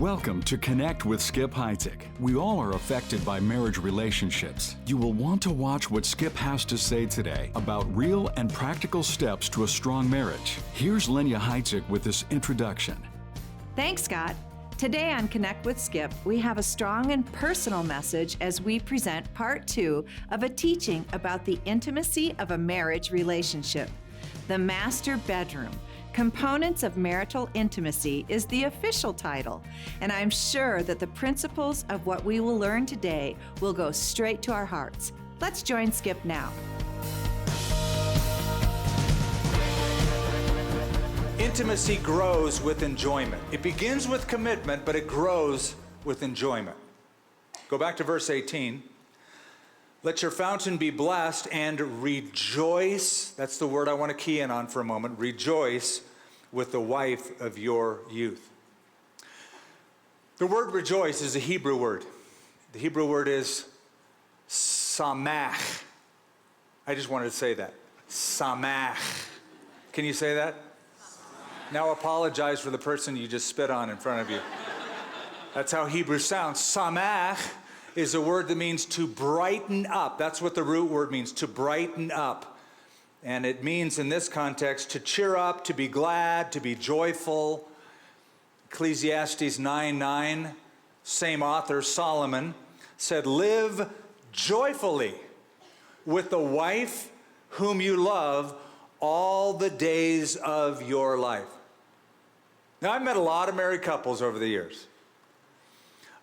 Welcome to Connect with Skip Heitzig. We all are affected by marriage relationships. You will want to watch what Skip has to say today about real and practical steps to a strong marriage. Here's Lenya Heitzig with this introduction. Thanks, Scott. Today on Connect with Skip, we have a strong and personal message as we present part 2 of a teaching about the intimacy of a marriage relationship. The Master Bedroom, Components of Marital Intimacy is the official title, and I'm sure that the principles of what we will learn today will go straight to our hearts. Let's join Skip now. Intimacy grows with enjoyment. It begins with commitment, but it grows with enjoyment. Go back to verse 18. Let your fountain be blessed and rejoice. That's the word I want to key in on for a moment. Rejoice with the wife of your youth. The word rejoice is a Hebrew word. The Hebrew word is samach. I just wanted to say that. Samach. Can you say that? Now apologize for the person you just spit on in front of you. That's how Hebrew sounds. Samach is a word that means to brighten up. That's what the root word means, to brighten up. And it means in this context to cheer up, to be glad, to be joyful. Ecclesiastes 9:9, same author, Solomon, said, live joyfully with the wife whom you love all the days of your life. Now, I've met a lot of married couples over the years.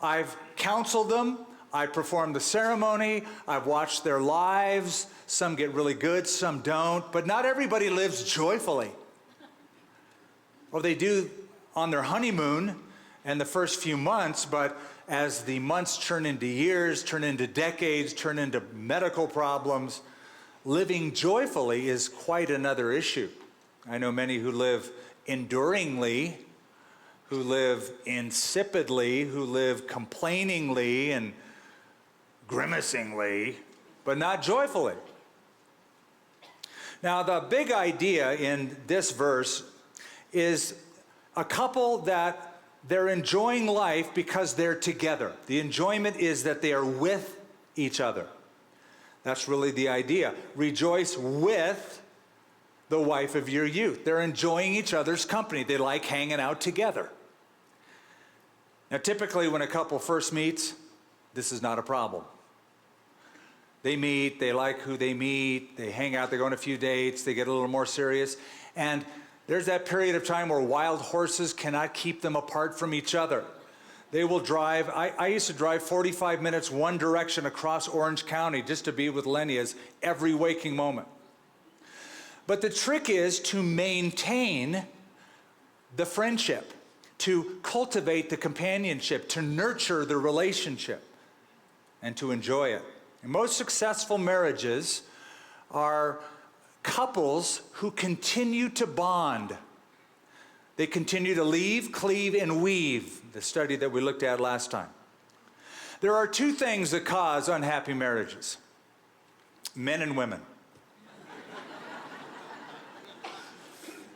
I've counseled them. I performed the ceremony. I've watched their lives. Some get really good, some don't. But not everybody lives joyfully. Well, they do on their honeymoon and the first few months, but as the months turn into years, turn into decades, turn into medical problems, living joyfully is quite another issue. I know many who live enduringly, who live insipidly, who live complainingly and grimacingly, but not joyfully. Now, the big idea in this verse is a couple that they're enjoying life because they're together. The enjoyment is that they are with each other. That's really the idea. Rejoice with the wife of your youth. They're enjoying each other's company. They like hanging out together. Now, typically when a couple first meets, this is not a problem. They meet, they like who they meet, they hang out, they go on a few dates, they get a little more serious. And there's that period of time where wild horses cannot keep them apart from each other. They will drive, I used to drive 45 minutes one direction across Orange County just to be with Lenya's every waking moment. But the trick is to maintain the friendship, to cultivate the companionship, to nurture the relationship, and to enjoy it. And most successful marriages are couples who continue to bond. They continue to leave, cleave, and weave, the study that we looked at last time. There are two things that cause unhappy marriages: men and women.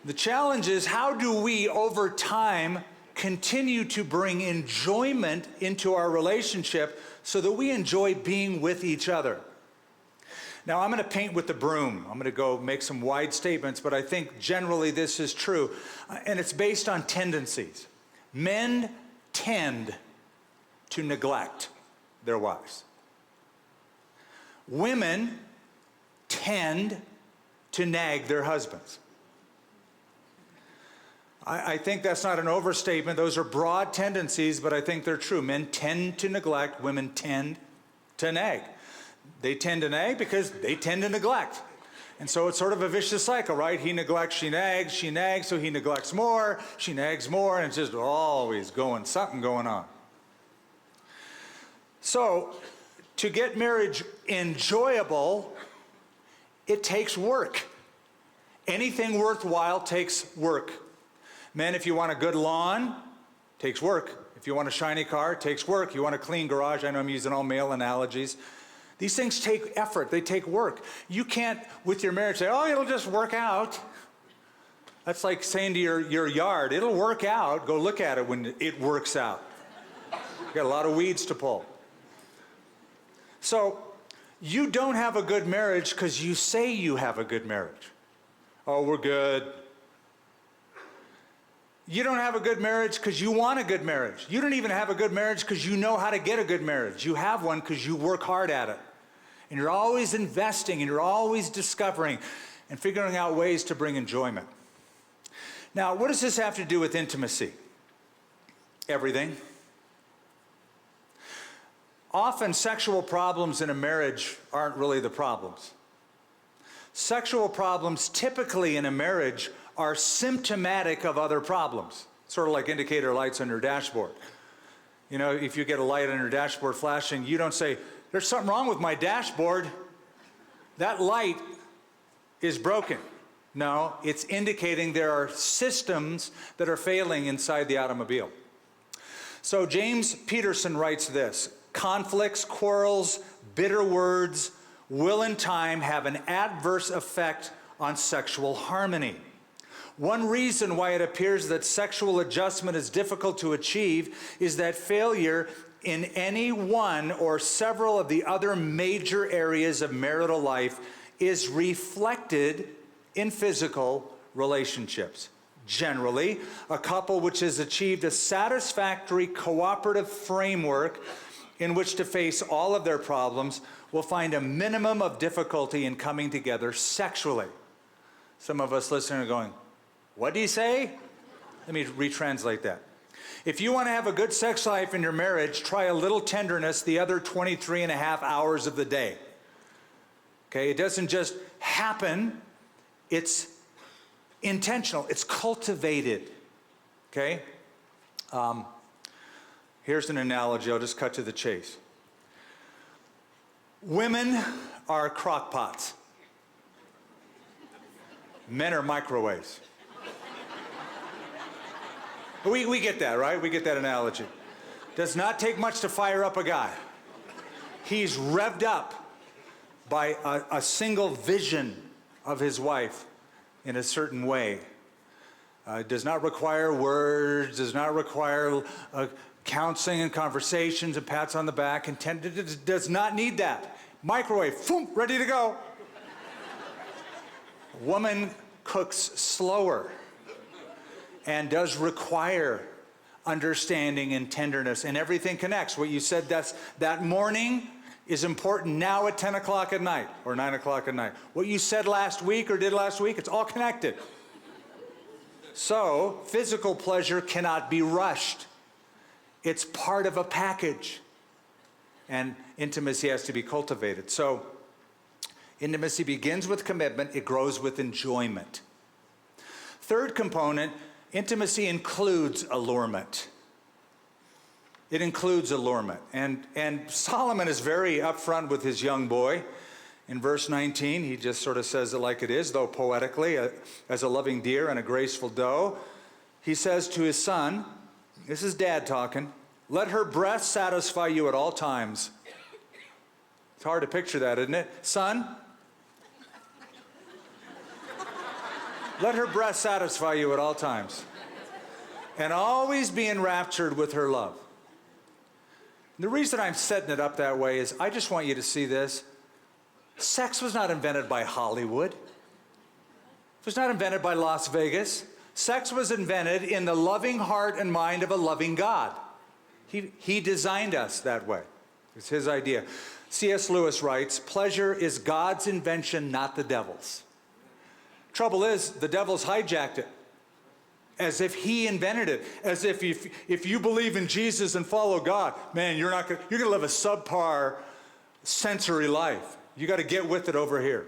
The challenge is, how do we, over time, continue to bring enjoyment into our relationship so that we enjoy being with each other? Now, I'm going to paint with the broom. I'm going to go make some wide statements, but I think generally this is true. And it's based on tendencies. Men tend to neglect their wives. Women tend to nag their husbands. I think that's not an overstatement. Those are broad tendencies, but I think they're true. Men tend to neglect, women tend to nag. They tend to nag because they tend to neglect. And so it's sort of a vicious cycle, right? He neglects, she nags, so he neglects more, she nags more, and it's just always something going on. So, to get marriage enjoyable, it takes work. Anything worthwhile takes work. Men, if you want a good lawn, it takes work. If you want a shiny car, it takes work. You want a clean garage, I know I'm using all male analogies. These things take effort, they take work. You can't, with your marriage, say, oh, it'll just work out. That's like saying to your yard, it'll work out. Go look at it when it works out. You got a lot of weeds to pull. So, you don't have a good marriage because you say you have a good marriage. Oh, we're good. You don't have a good marriage because you want a good marriage. You don't even have a good marriage because you know how to get a good marriage. You have one because you work hard at it. And you're always investing and you're always discovering and figuring out ways to bring enjoyment. Now, what does this have to do with intimacy? Everything. Often, sexual problems in a marriage aren't really the problems. Sexual problems typically in a marriage are symptomatic of other problems, sort of like indicator lights on your dashboard. You know, if you get a light on your dashboard flashing, you don't say, there's something wrong with my dashboard. That light is broken. No, it's indicating there are systems that are failing inside the automobile. So James Peterson writes this: conflicts, quarrels, bitter words will in time have an adverse effect on sexual harmony. One reason why it appears that sexual adjustment is difficult to achieve is that failure in any one or several of the other major areas of marital life is reflected in physical relationships. Generally, a couple which has achieved a satisfactory cooperative framework in which to face all of their problems will find a minimum of difficulty in coming together sexually. Some of us listening are going, what do you say? Let me retranslate that. If you want to have a good sex life in your marriage, try a little tenderness the other 23 and a half hours of the day. Okay, it doesn't just happen, it's intentional, it's cultivated. Okay? Here's an analogy, I'll just cut to the chase. Women are crock pots. Men are microwaves. We get that, right? We get that analogy. Does not take much to fire up a guy. He's revved up by a single vision of his wife in a certain way. Does not require words, does not require counseling and conversations and pats on the back. Does not need that. Microwave, boom, ready to go. A woman cooks slower and does require understanding and tenderness, and everything connects. What you said that morning is important now at 10 o'clock at night or 9 o'clock at night. What you said last week or did last week, it's all connected. So, physical pleasure cannot be rushed. It's part of a package. And intimacy has to be cultivated. So, intimacy begins with commitment, it grows with enjoyment. Third component, intimacy includes allurement. It includes allurement. And Solomon is very upfront with his young boy. In verse 19, he just sort of says it like it is, though poetically, as a loving deer and a graceful doe. He says to his son, this is dad talking, let her breast satisfy you at all times. It's hard to picture that, isn't it? Son, let her breast satisfy you at all times. And always be enraptured with her love. The reason I'm setting it up that way is I just want you to see this. Sex was not invented by Hollywood. It was not invented by Las Vegas. Sex was invented in the loving heart and mind of a loving God. He designed us that way. It's his idea. C.S. Lewis writes, pleasure is God's invention, not the devil's. Trouble is, the devil's hijacked it. As if he invented it. As if you believe in Jesus and follow God, man, you're going to live a subpar sensory life. You got to get with it over here.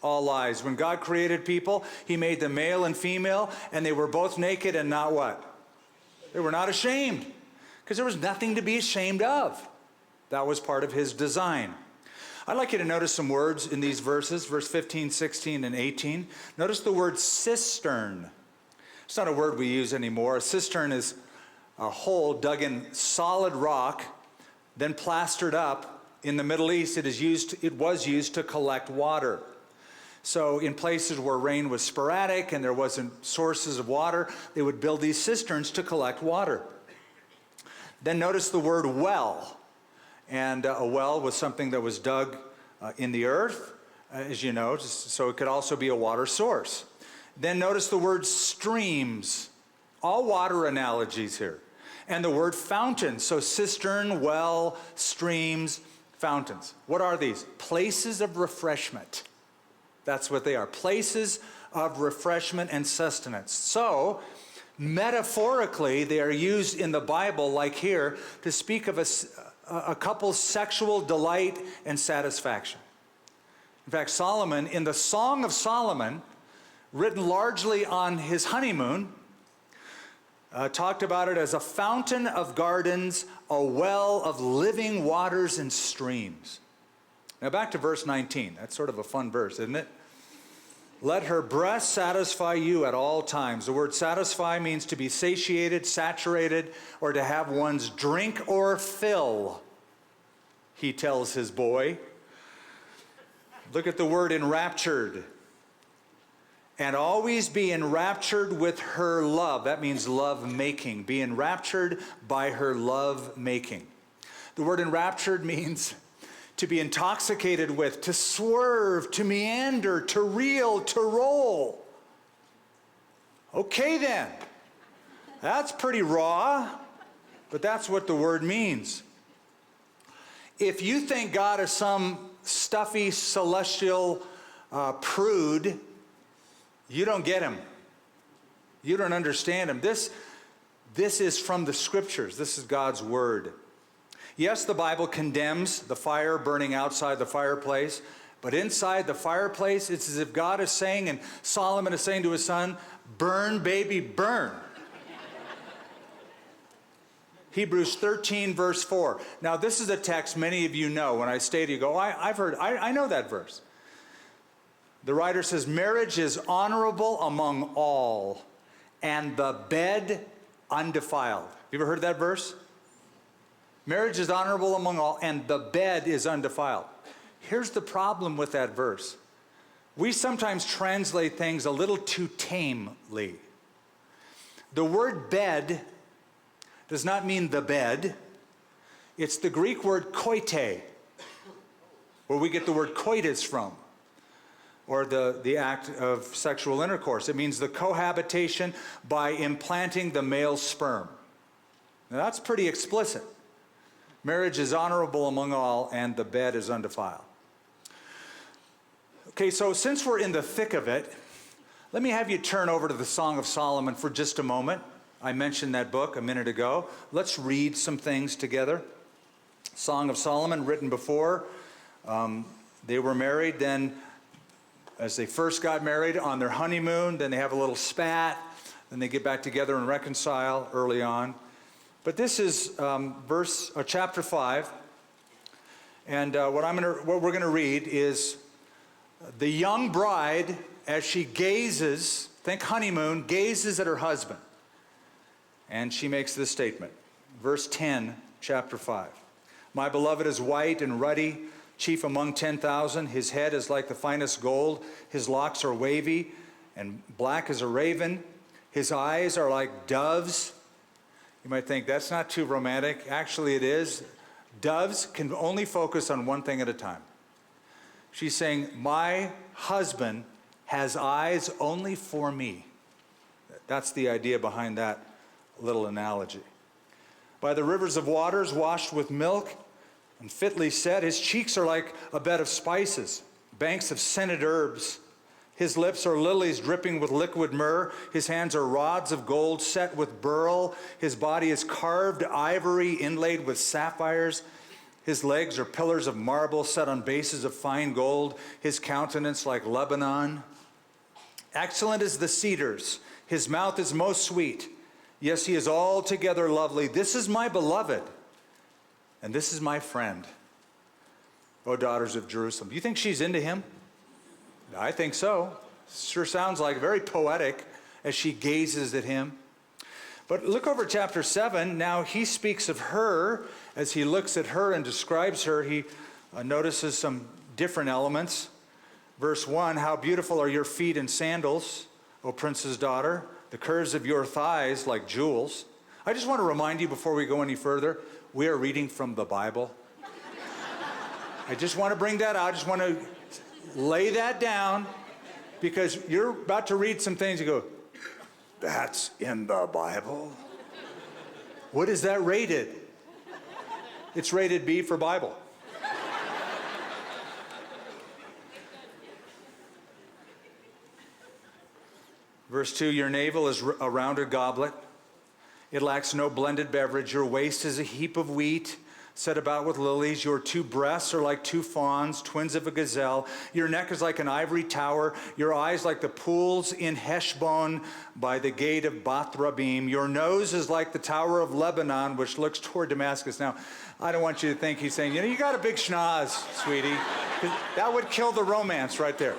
All lies. When God created people, he made them male and female, and they were both naked and not what? They were not ashamed, because there was nothing to be ashamed of. That was part of his design. I'd like you to notice some words in these verses, verse 15, 16, and 18. Notice the word cistern. It's not a word we use anymore. A cistern is a hole dug in solid rock, then plastered up. In the Middle East, it was used to collect water. So in places where rain was sporadic and there wasn't sources of water, they would build these cisterns to collect water. Then notice the word well. And a well was something that was dug in the earth, as you know, so it could also be a water source. Then notice the word streams. All water analogies here. And the word fountain. So cistern, well, streams, fountains. What are these? Places of refreshment. That's what they are. Places of refreshment and sustenance. So, metaphorically, they are used in the Bible, like here, to speak of a couple's sexual delight and satisfaction. In fact, Solomon, in the Song of Solomon, written largely on his honeymoon, talked about it as a fountain of gardens, a well of living waters and streams. Now back to verse 19. That's sort of a fun verse, isn't it? Let her breast satisfy you at all times. The word satisfy means to be satiated, saturated, or to have one's drink or fill, he tells his boy. Look at the word enraptured. And always be enraptured with her love. That means love making. Be enraptured by her love making. The word enraptured means to be intoxicated with, to swerve, to meander, to reel, to roll. Okay then. That's pretty raw, but that's what the word means. If you think God is some stuffy, celestial prude, you don't get him. You don't understand him. This is from the scriptures. This is God's word. Yes, the Bible condemns the fire burning outside the fireplace, but inside the fireplace, it's as if God is saying, and Solomon is saying to his son, burn, baby, burn. Hebrews 13, verse 4. Now, this is a text many of you know. When I state it, you go, I know that verse. The writer says, marriage is honorable among all, and the bed undefiled. You ever heard that verse? Marriage is honorable among all, and the bed is undefiled. Here's the problem with that verse. We sometimes translate things a little too tamely. The word bed does not mean the bed. It's the Greek word koite, where we get the word coitus from, or the act of sexual intercourse. It means the cohabitation by implanting the male sperm. Now that's pretty explicit. Marriage is honorable among all, and the bed is undefiled. Okay, so since we're in the thick of it, let me have you turn over to the Song of Solomon for just a moment. I mentioned that book a minute ago. Let's read some things together. Song of Solomon, written before they were married. Then, as they first got married on their honeymoon, then they have a little spat. Then they get back together and reconcile early on. But this is chapter 5. And what we're going to read is the young bride, as she gazes, think honeymoon, gazes at her husband. And she makes this statement. Verse 10, chapter 5. My beloved is white and ruddy, chief among 10,000. His head is like the finest gold. His locks are wavy and black as a raven. His eyes are like doves. You might think that's not too romantic. Actually, it is. Doves can only focus on one thing at a time. She's saying, my husband has eyes only for me. That's the idea behind that little analogy. By the rivers of waters washed with milk and fitly set, his cheeks are like a bed of spices, banks of scented herbs. His lips are lilies dripping with liquid myrrh. His hands are rods of gold set with beryl. His body is carved ivory inlaid with sapphires. His legs are pillars of marble set on bases of fine gold. His countenance like Lebanon. Excellent as the cedars. His mouth is most sweet. Yes, he is altogether lovely. This is my beloved, and this is my friend, O daughters of Jerusalem. Do you think she's into him? I think so. Sure sounds like very poetic as she gazes at him. But look over chapter 7. Now he speaks of her. As he looks at her and describes her, he notices some different elements. Verse 1, how beautiful are your feet in sandals, O prince's daughter, the curves of your thighs like jewels. I just want to remind you before we go any further, we are reading from the Bible. I just want to bring that out. I just want to lay that down because you're about to read some things. You go, that's in the Bible? What is that rated? It's rated B for Bible. Verse 2, your navel is a rounded goblet. It lacks no blended beverage. Your waist is a heap of wheat set about with lilies. Your two breasts are like two fawns, twins of a gazelle. Your neck is like an ivory tower. Your eyes like the pools in Heshbon by the gate of Bath-Rabim. Your nose is like the tower of Lebanon, which looks toward Damascus. Now, I don't want you to think he's saying, you got a big schnoz, sweetie. That would kill the romance right there.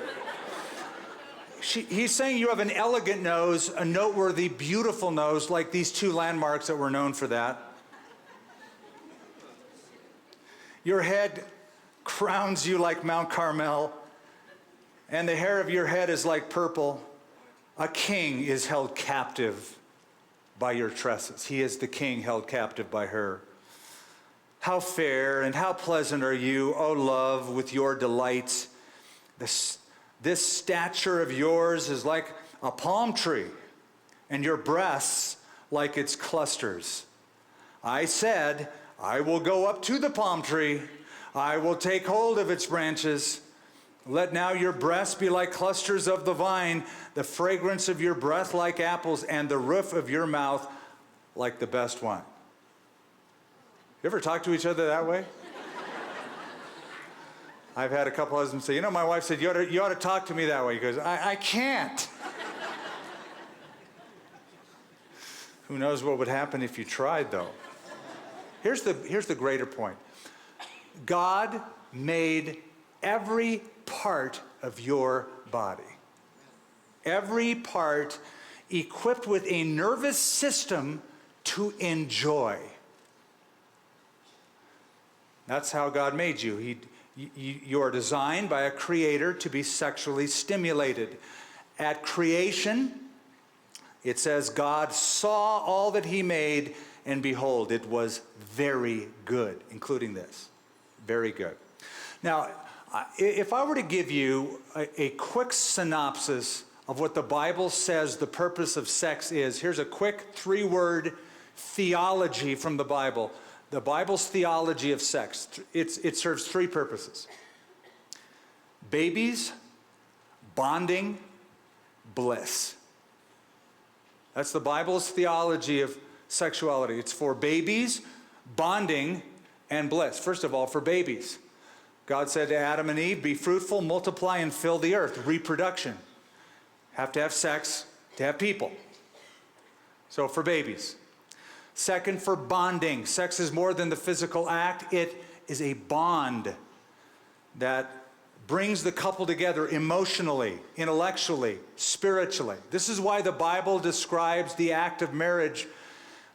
He's saying you have an elegant nose, a noteworthy, beautiful nose, like these two landmarks that were known for that. Your head crowns you like Mount Carmel, and the hair of your head is like purple. A king is held captive by your tresses. He is the king held captive by her. How fair and how pleasant are you, O love, with your delights. This stature of yours is like a palm tree, and your breasts like its clusters. I said, I will go up to the palm tree. I will take hold of its branches. Let now your breasts be like clusters of the vine, the fragrance of your breath like apples, and the roof of your mouth like the best wine. You ever talk to each other that way? I've had a couple husbands say, my wife said, you ought to talk to me that way. He goes, I can't. Who knows what would happen if you tried, though? Here's the greater point. God made every part of your body, every part equipped with a nervous system to enjoy. That's how God made you. You are designed by a creator to be sexually stimulated. At creation, it says, God saw all that he made, and behold, it was very good, including this. Very good. Now, if I were to give you a quick synopsis of what the Bible says the purpose of sex is, here's a quick 3-word theology from the Bible. The Bible's theology of sex, it serves 3 purposes. Babies, bonding, bliss. That's the Bible's theology of sexuality. It's for babies, bonding, and bliss. First of all, for babies. God said to Adam and Eve, be fruitful, multiply, and fill the earth. Reproduction. Have to have sex to have people. So for babies. Second, for bonding. Sex is more than the physical act. It is a bond that brings the couple together emotionally, intellectually, spiritually. This is why the Bible describes the act of marriage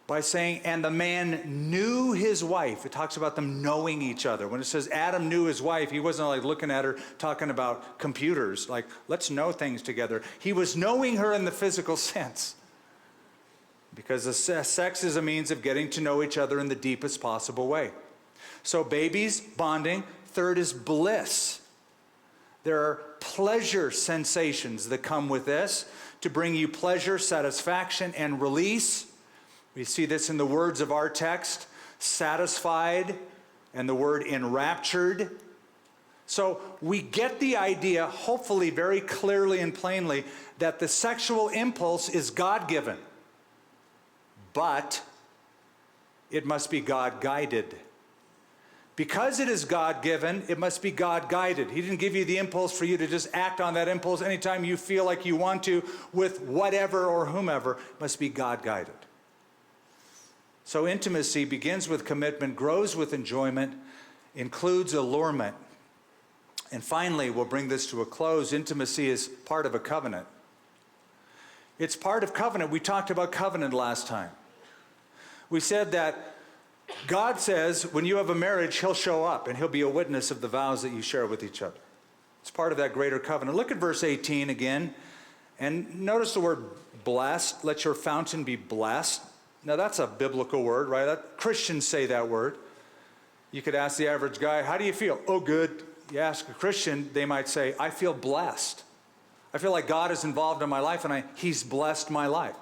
by saying, and the man knew his wife. It talks about them knowing each other. When it says Adam knew his wife, he wasn't like looking at her talking about computers, like let's know things together. He was knowing her in the physical sense. Because sex is a means of getting to know each other in the deepest possible way. So babies, bonding. Third is bliss. There are pleasure sensations that come with this to bring you pleasure, satisfaction, and release. We see this in the words of our text, satisfied, and the word enraptured. So we get the idea, hopefully very clearly and plainly, that the sexual impulse is God-given. But it must be God-guided. Because it is God-given, it must be God-guided. He didn't give you the impulse for you to just act on that impulse anytime you feel like you want to with whatever or whomever. It must be God-guided. So intimacy begins with commitment, grows with enjoyment, includes allurement. And finally, we'll bring this to a close. Intimacy is part of a covenant. It's part of covenant. We talked about covenant last time. We said that God says when you have a marriage, he'll show up and he'll be a witness of the vows that you share with each other. It's part of that greater covenant. Look at verse 18 again, and notice the word blessed. Let your fountain be blessed. Now that's a biblical word, right? Christians say that word. You could ask the average guy, how do you feel? Oh, good. You ask a Christian, they might say, I feel blessed. I feel like God is involved in my life and He's blessed my life.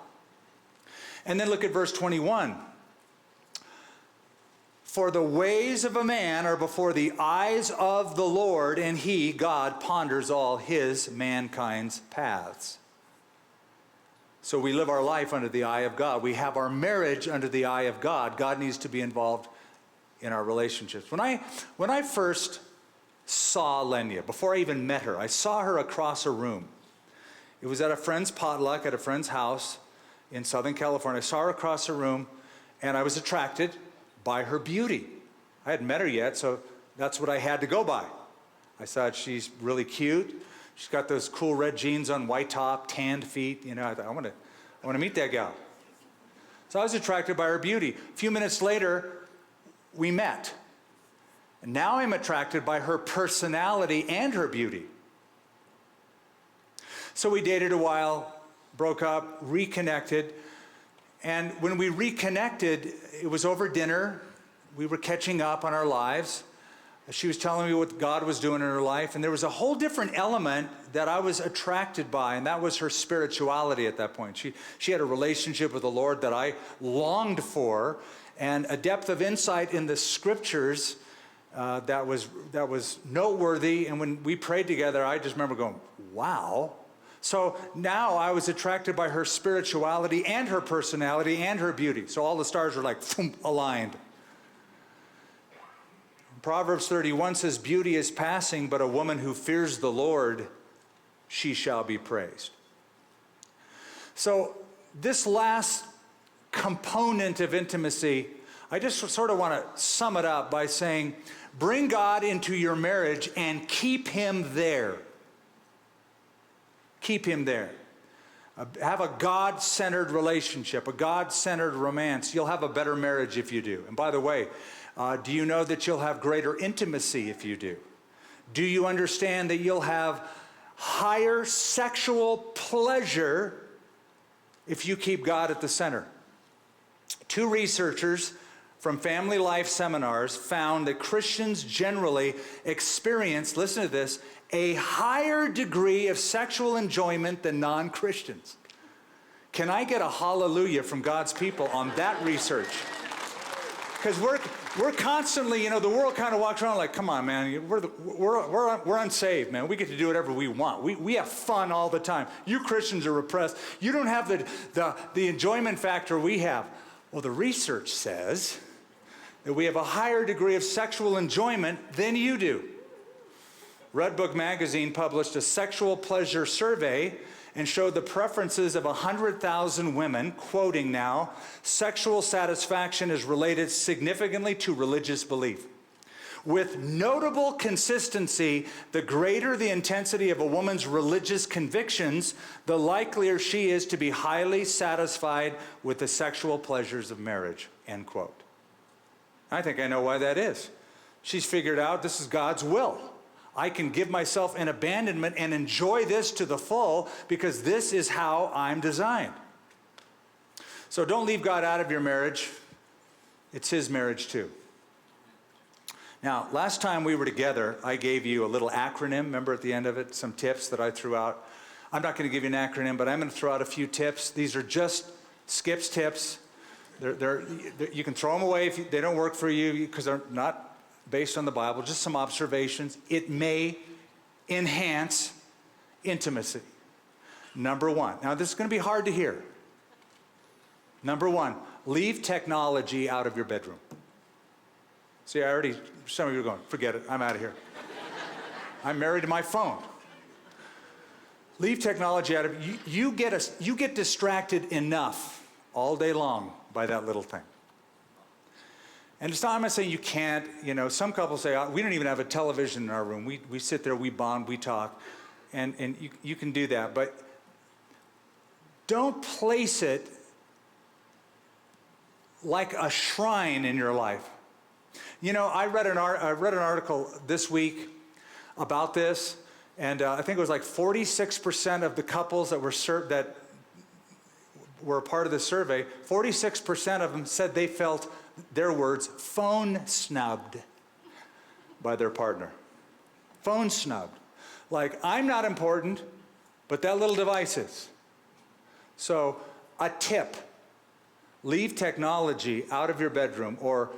And then look at verse 21. For the ways of a man are before the eyes of the Lord, and He, God, ponders all His, mankind's paths. So we live our life under the eye of God. We have our marriage under the eye of God. God needs to be involved in our relationships. When I first saw Lenya, before I even met her, I saw her across a room. It was at a friend's potluck at a friend's house in Southern California. I saw her across a room, and I was attracted by her beauty. I hadn't met her yet, so that's what I had to go by. I thought she's really cute. She's got those cool red jeans on, white top, tanned feet. You know, I thought, I want to meet that gal. So I was attracted by her beauty. A few minutes later, we met. And now I'm attracted by her personality and her beauty. So we dated a while, broke up, reconnected. And when we reconnected, it was over dinner. We were catching up on our lives. She was telling me what God was doing in her life. And there was a whole different element that I was attracted by, and that was her spirituality at that point. She had a relationship with the Lord that I longed for, and a depth of insight in the scriptures that was noteworthy. And when we prayed together, I just remember going, wow. So now I was attracted by her spirituality and her personality and her beauty. So all the stars were like aligned. Proverbs 31 says, beauty is passing, but a woman who fears the Lord, she shall be praised. So this last component of intimacy, I just sort of want to sum it up by saying, bring God into your marriage and keep Him there. Keep Him there. Have a God-centered relationship, a God-centered romance. You'll have a better marriage if you do. And by the way, do you know that you'll have greater intimacy if you do? Do you understand that you'll have higher sexual pleasure if you keep God at the center? Two researchers from Family Life Seminars found that Christians generally experience, listen to this, a higher degree of sexual enjoyment than non-Christians. Can I get a hallelujah from God's people on that research? Because we're constantly, you know, the world kind of walks around like, come on, man, we're unsaved, man. We get to do whatever we want. We have fun all the time. You Christians are repressed. You don't have the enjoyment factor we have. Well, the research says that we have a higher degree of sexual enjoyment than you do. Redbook magazine published a sexual pleasure survey and showed the preferences of 100,000 women, quoting now, sexual satisfaction is related significantly to religious belief. With notable consistency, the greater the intensity of a woman's religious convictions, the likelier she is to be highly satisfied with the sexual pleasures of marriage, end quote. I think I know why that is. She's figured out this is God's will. I can give myself an abandonment and enjoy this to the full because this is how I'm designed. So don't leave God out of your marriage. It's His marriage too. Now, last time we were together, I gave you a little acronym. Remember at the end of it, some tips that I threw out. I'm not going to give you an acronym, but I'm going to throw out a few tips. These are just Skip's tips. You can throw them away if they don't work for you because they're not based on the Bible, just some observations. It may enhance intimacy. Number one. Now, this is going to be hard to hear. Number one, leave technology out of your bedroom. See, some of you are going, forget it, I'm out of here. I'm married to my phone. Leave technology out of it. You get distracted enough all day long by that little thing. And it's not, I'm not saying you can't, you know, some couples say, oh, we don't even have a television in our room. We sit there, we bond, we talk, and you can do that. But don't place it like a shrine in your life. You know, I read an article this week about this, and I think it was like 46% of the couples that were a part of the survey, 46% of them said they felt, their words, phone snubbed by their partner. Phone snubbed. Like, I'm not important, but that little device is. So, a tip, leave technology out of your bedroom or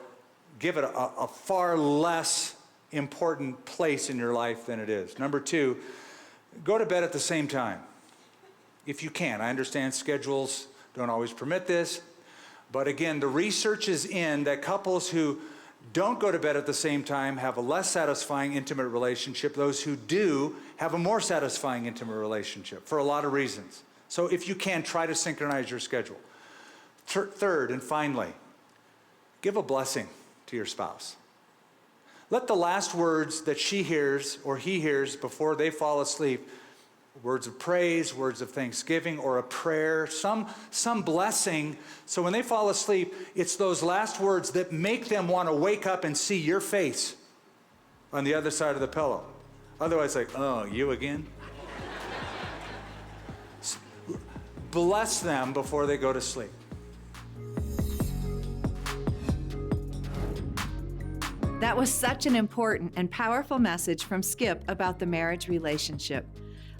give it a far less important place in your life than it is. Number 2, go to bed at the same time. If you can. I understand schedules don't always permit this, but again, the research is in that couples who don't go to bed at the same time have a less satisfying intimate relationship. Those who do have a more satisfying intimate relationship for a lot of reasons. So if you can, try to synchronize your schedule. Third, and finally, give a blessing to your spouse. Let the last words that she hears or he hears before they fall asleep, words of praise, words of thanksgiving, or a prayer, some blessing. So when they fall asleep, it's those last words that make them want to wake up and see your face on the other side of the pillow. Otherwise, like, oh, you again? Bless them before they go to sleep. That was such an important and powerful message from Skip about the marriage relationship.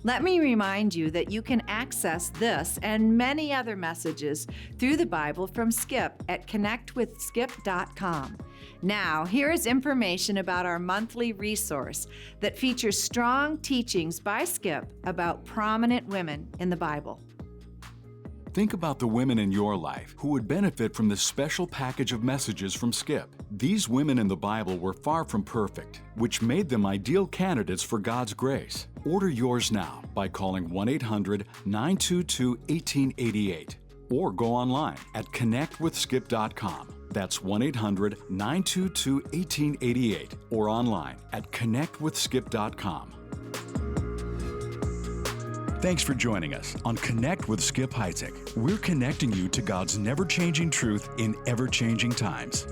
Let me remind you that you can access this and many other messages through the Bible from Skip at connectwithskip.com. Now, here is information about our monthly resource that features strong teachings by Skip about prominent women in the Bible. Think about the women in your life who would benefit from this special package of messages from Skip. These women in the Bible were far from perfect, which made them ideal candidates for God's grace. Order yours now by calling 1-800-922-1888 or go online at connectwithskip.com. That's 1-800-922-1888 or online at connectwithskip.com. Thanks for joining us on Connect with Skip Heitzig. We're connecting you to God's never-changing truth in ever-changing times.